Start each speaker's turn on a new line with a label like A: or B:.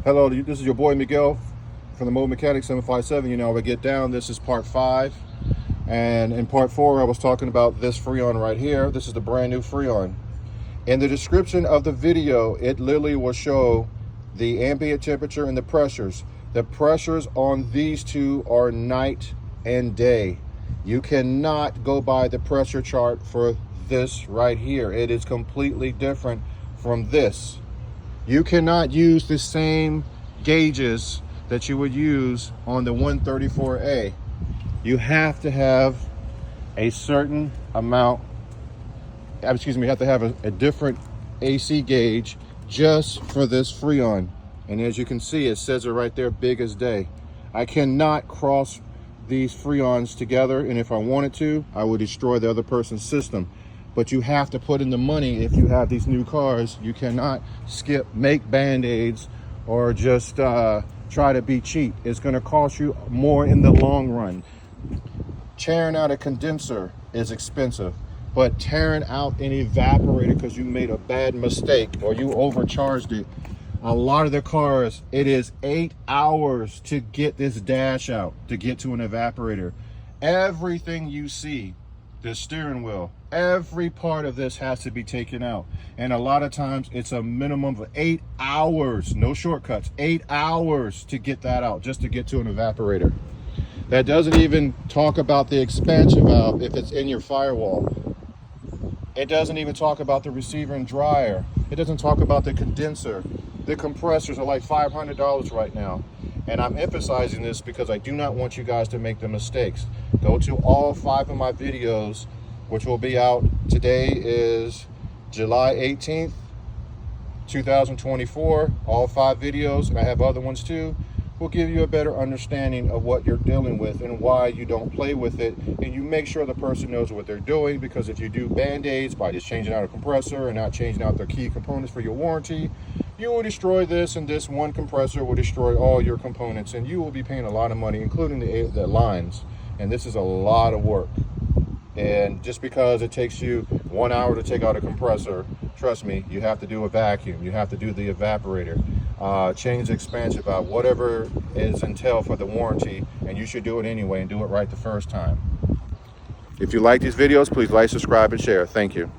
A: Hello, this is your boy Miguel from the Mobile Mechanic 757. You know, we get down. This is part 5. And in part 4, I was talking about this Freon right here. This is the brand new Freon. In the description of the video, it literally will show the ambient temperature and the pressures. The pressures on these two are night and day. You cannot go by the pressure chart for this right here. It is completely different from this. You cannot use the same gauges that you would use on the 134A. You have to have a certain amount, you have to have a different AC gauge just for this Freon. And as you can see, it says it right there, big as day. I cannot cross these Freons together, and if I wanted to, I would destroy the other person's system. But you have to put in the money if you have these new cars. You cannot make Band-Aids or just try to be cheap. It's gonna cost you more in the long run. Tearing out a condenser is expensive, but tearing out an evaporator because you made a bad mistake or you overcharged it, a lot of the cars, it is 8 hours to get this dash out, to get to an evaporator. Everything you see, the steering wheel, every part of this has to be taken out. And a lot of times it's a minimum of 8 hours, no shortcuts, 8 hours to get that out, just to get to an evaporator. That doesn't even talk about the expansion valve if it's in your firewall. It doesn't even talk about the receiver and dryer. It doesn't talk about the condenser. The compressors are like $500 right now. And I'm emphasizing this because I do not want you guys to make the mistakes. Go to all 5 of my videos, which will be out. Today is July 18th, 2024. All 5 videos, and I have other ones too, will give you a better understanding of what you're dealing with and why you don't play with it. And you make sure the person knows what they're doing, because if you do Band-Aids by just changing out a compressor and not changing out their key components for your warranty, you will destroy this, and this one compressor will destroy all your components, and you will be paying a lot of money, including the lines. And this is a lot of work. And just because it takes you 1 hour to take out a compressor, trust me, you have to do a vacuum, you have to do the evaporator, change the expansion valve, whatever is entailed for the warranty, and you should do it anyway and do it right the first time. If you like these videos, please like, subscribe, and share. Thank you.